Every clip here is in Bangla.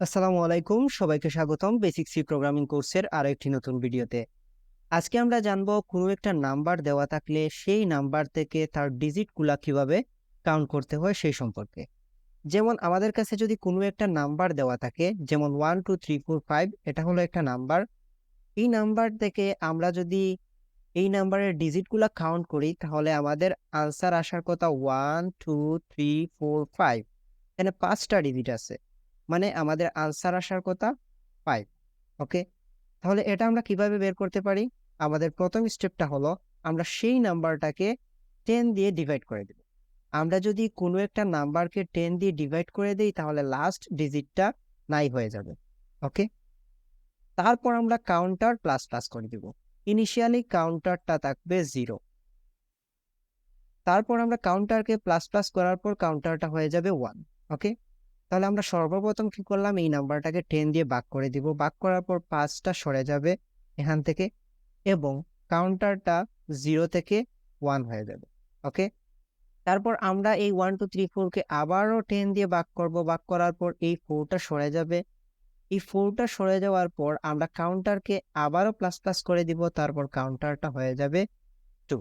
আসসালামু আলাইকুম, সবাইকে স্বাগতম বেসিক সি প্রোগ্রামিং কোর্সের আরো একটি নতুন ভিডিওতে। আজকে আমরা জানবো কোনো একটা নাম্বার দেওয়া থাকলে সেই নাম্বার থেকে তার ডিজিটগুলা কিভাবে কাউন্ট করতে হয় সেই সম্পর্কে। যেমন আমাদের কাছে যদি কোনো একটা নাম্বার দেওয়া থাকে, যেমন 1 2 3 4 5, এটা হলো একটা নাম্বার। এই নাম্বার থেকে আমরা যদি এই নাম্বারের ডিজিটগুলা কাউন্ট করি তাহলে আমাদের আনসার আসার কথা 1 2 3 4 5। এখানে 5টা ডিজিট আছে, মানে আমাদের আনসার আসার কথা 5। ওকে, তাহলে এটা আমরা কিভাবে বের করতে পারি? আমাদের প্রথম স্টেপটা হলো আমরা সেই নাম্বারটাকে 10 দিয়ে ডিভাইড করে দেব। আমরা যদি কোনো একটা নাম্বারকে 10 দিয়ে ডিভাইড করে দিই তাহলে লাস্ট ডিজিটটা 9 হয়ে যাবে। ওকে, তারপর আমরা কাউন্টার প্লাস প্লাস করে দিব। ইনিশিয়ালি কাউন্টারটা থাকবে 0, তারপর আমরা কাউন্টারকে প্লাস প্লাস করার পর কাউন্টারটা হয়ে যাবে 1। ওকে, তাহলে আমরা সর্বপ্রথম কি করলাম, এই নাম্বারটাকে 10 দিয়ে ভাগ করে দিব। ভাগ করার পর 5টা সরে যাবে এখান থেকে এবং কাউন্টারটা 0 থেকে 1 হয়ে যাবে। ওকে, তারপর আমরা এই 1 2 3 4 কে আবারও 10 দিয়ে ভাগ করব। ভাগ করার পর এই 4টা সরে যাবে। এই 4টা সরে যাওয়ার পর আমরা কাউন্টারকে আবারও প্লাস প্লাস করে দিব, তারপর কাউন্টারটা হয়ে যাবে 2।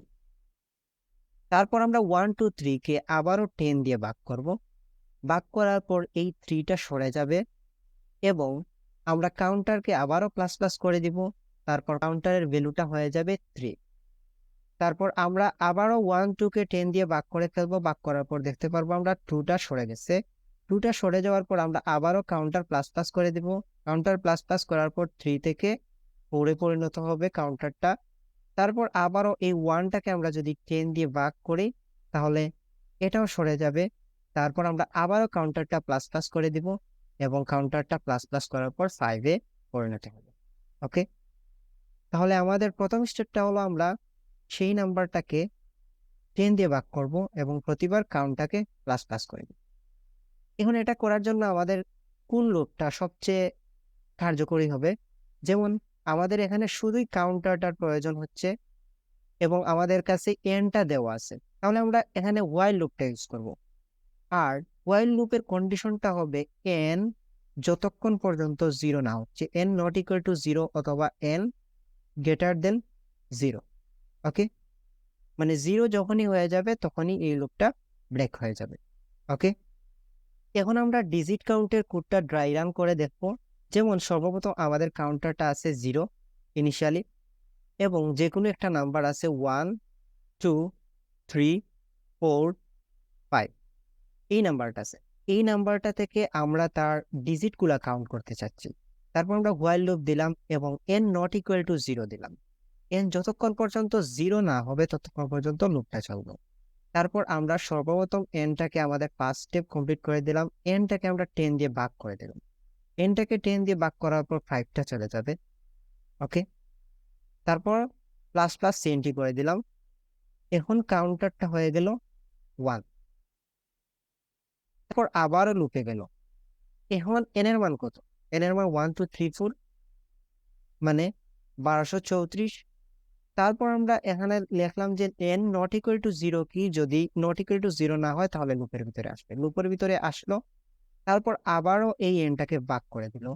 তারপর আমরা 1 2 3 কে আবারও 10 দিয়ে ভাগ করব। ভাগ করার পর এই 3টা সরে যাবে এবং আমরা কাউন্টারকে আবারও প্লাস প্লাস করে দিব, তারপর কাউন্টারের ভ্যালুটা হয়ে যাবে 3। তারপর আমরা আবারও 1 2 কে 10 দিয়ে ভাগ করে ফেলবো। ভাগ করার পর দেখতে পারবো আমরা 2টা সরে গেছে। 2টা সরে যাওয়ার পর আমরা আবারও কাউন্টার প্লাস প্লাস করে দিব। কাউন্টার প্লাস প্লাস করার পর 3 থেকে 4 এ পরিণত হবে কাউন্টারটা। তারপর আবারও এই 1টাকে আমরা যদি 10 দিয়ে ভাগ করি তাহলে এটাও সরে যাবে। তারপর আমরা আবারও কাউন্টারটা প্লাস প্লাস করে দিব এবং কাউন্টারটা প্লাস প্লাস করার পর 5 এ পরিণত হবে। ওকে, তাহলে আমাদের প্রথম স্টেপটা হলো আমরা সেই নাম্বারটাকে 10 দিয়ে ভাগ করব এবং প্রতিবার কাউন্টটাকে প্লাস প্লাস করে দিব। এখন এটা করার জন্য আমাদের কোন লুপটা সবচেয়ে কার্যকরী হবে? যেমন আমাদের এখানে শুধুই কাউন্টারটার প্রয়োজন হচ্ছে এবং আমাদের কাছে এনটা দেওয়া আছে, তাহলে আমরা এখানে ওয়াইল লুপটা ইউজ করব। আর ওয়াইল লুপের কন্ডিশনটা হবে এন যতক্ষণ পর্যন্ত 0 না হচ্ছে, এন নট ইকুয়াল টু 0 অথবা এন গ্রেটার দেন 0। ওকে, মানে 0 যখনই হয়ে যাবে তখনই এই লুপটা ব্রেক হয়ে যাবে। ওকে, এখন আমরা ডিজিট কাউন্টের কোডটা ড্রাই রান করে দেখবো। যেমন সর্বপ্রথম আমাদের কাউন্টারটা আছে 0 ইনিশিয়ালি এবং যে কোনো একটা নাম্বার আছে 1 2 3 4 5, এই নাম্বারটা আছে। এই নাম্বারটা থেকে আমরা তার ডিজিটগুলা কাউন্ট করতে চাচ্ছি। তারপর আমরা হোয়াইল লুপ দিলাম এবং এন নট ইকুয়াল টু 0 দিলাম। এন যতক্ষণ পর্যন্ত 0 না হবে ততক্ষণ পর্যন্ত লুপটা চলবে। তারপর আমরা সর্বপ্রথম এনটাকে আমাদের 5 স্টেপ কমপ্লিট করে দিলাম। এনটাকে আমরা 10 দিয়ে ভাগ করে দিলাম। এনটাকে 10 দিয়ে ভাগ করার পর 5টা চলে যাবে। ওকে, তারপর প্লাস প্লাস সিএনটি করে দিলাম। এখন কাউন্টারটা হয়ে গেল 1। তারপর আবারও লুপে গেল। এখন এন এর মান কত? এন এর মান 1 2 3 4, মানে 1234। তারপর আমরা এখানে লিখলাম যে এন নট ইকুয়াল টু 0 কি, যদি নট ইকুয়াল টু 0 না হয় তাহলে লুপের ভিতরে আসবে। লুপের ভিতরে আসলো। তারপর আবারও এই এনটাকে ভাগ করে দিল।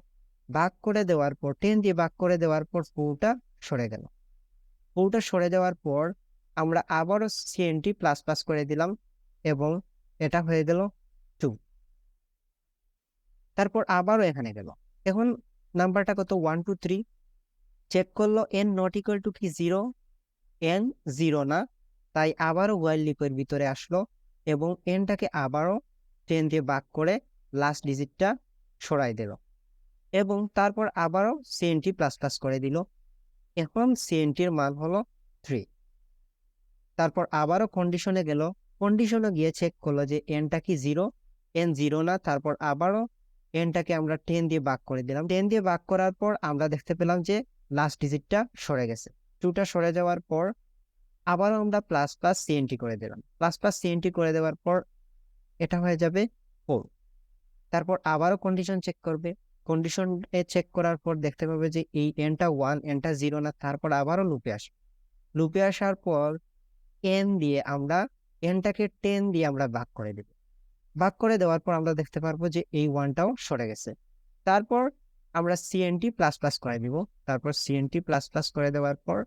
ভাগ করে দেওয়ার পর 10 দিয়ে ভাগ করে দেওয়ার পর 4টা সরে গেল। 4টা সরে যাওয়ার পর আমরা আবারও সিএনটি প্লাস প্লাস করে দিলাম এবং এটা হয়ে গেল 2। তারপর আবারও এখানে গেল। এখন নাম্বারটা কত? 1 2 3। চেক করলো এন নট ইকুয়াল টু কি 0, এন 0 না, তাই আবারও ওয়াইল লুপের ভিতরে আসলো এবং এনটাকে আবারও 10 দিয়ে ভাগ করে লাস্ট ডিজিটটা সরাই দিল এবং তারপর আবারও সিএনটি প্লাস প্লাস করে দিল। এখন সিএনটির মান হলো 3। তারপর আবারও কন্ডিশনে গেল। কন্ডিশনে গিয়ে চেক করলো যে এনটা কি 0, এন 0 না, তারপর আবারও এনটাকে আমরা 10 দিয়ে ভাগ করে দিলাম। 10 দিয়ে ভাগ করার পর আমরা দেখতে পেলাম যে লাস্ট ডিজিটটা সরে গেছে। 2টা সরে যাওয়ার পর আবারও আমরা প্লাস প্লাস সিএনটি করে দিলাম। প্লাস প্লাস সিএনটি করে দেওয়ার পর এটা হয়ে যাবে 4। তারপর আবারও কন্ডিশন চেক করবে। কন্ডিশন চেক করার পর দেখতে পাবে যে এই এনটা 1, এনটা 0 না, তারপর আবারও লুপে আসবে। লুপে আসার পর এন দিয়ে আমরা এনটাকে 10 দিয়ে আমরা ভাগ করে দেব। ভাগ করে দেওয়ার পর আমরা দেখতে পারবো যে এই 1টাও সরে গেছে। তারপর আমরা সিএনটি প্লাস প্লাস করে দিব, তারপর সিএনটি প্লাস প্লাস করে দেওয়ার পর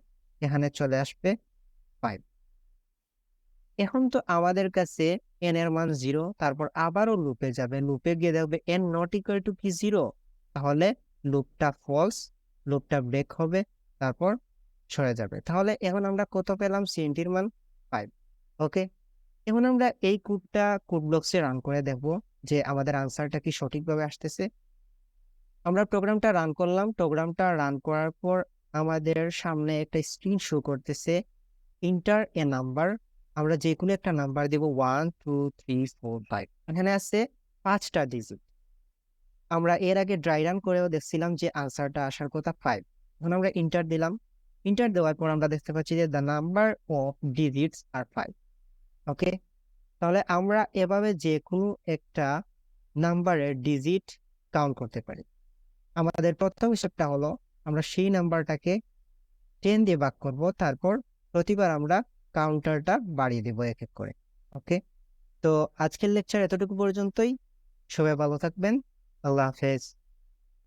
এখানে চলে আসবে 5। এখন তো আমাদের কাছে n এর মান 0, তারপর আবারও লুপে যাবে, লুপে গিয়ে দেখবে n নট ইকুয়াল টু কি 0, তাহলে লুপটা ফলস, লুপটা ব্রেক হবে, তারপর সরে যাবে। তাহলে এখন আমরা কত পেলাম? সিএনটির মান 5। ওকে, এখন আমরা এই কোডটা কোড ব্লকসে রান করে দেখব যে আমাদের আনসারটা কি সঠিকভাবে আসতেছে। আমরা প্রোগ্রামটা রান করলাম, প্রোগ্রামটা রান করার পর আমাদের সামনে একটা স্ক্রিন শো করতেছে ইন্টার এ নাম্বার। আমরা যে কোনো একটা নাম্বার দেব 1 2 3 4 5, এখানে আছে 5টা ডিজিট। আমরা এর আগে ড্রাই রান করেও দেখছিলাম যে আনসারটা আসার কথা 5। এখন আমরা ইন্টার দিলাম, ইন্টার দেওয়ার পর আমরা দেখতে পাচ্ছি যে দ্য নাম্বার অফ ডিজিটস আর 5। ওকে, তাহলে আমরা এভাবে যে কোনো একটা নাম্বারের ডিজিট কাউন্ট করতে পারি। আমাদের প্রথম স্টেপটা হলো আমরা সেই নাম্বারটাকে 10 দিয়ে ভাগ করব, তারপর প্রতিবার আমরা কাউন্টারটা বাড়িয়ে দেব এক এক করে। ওকে, তো আজকের লেকচার এতটুকু পর্যন্তই। সবাই ভালো থাকবেন। আল্লাহ হাফেজ।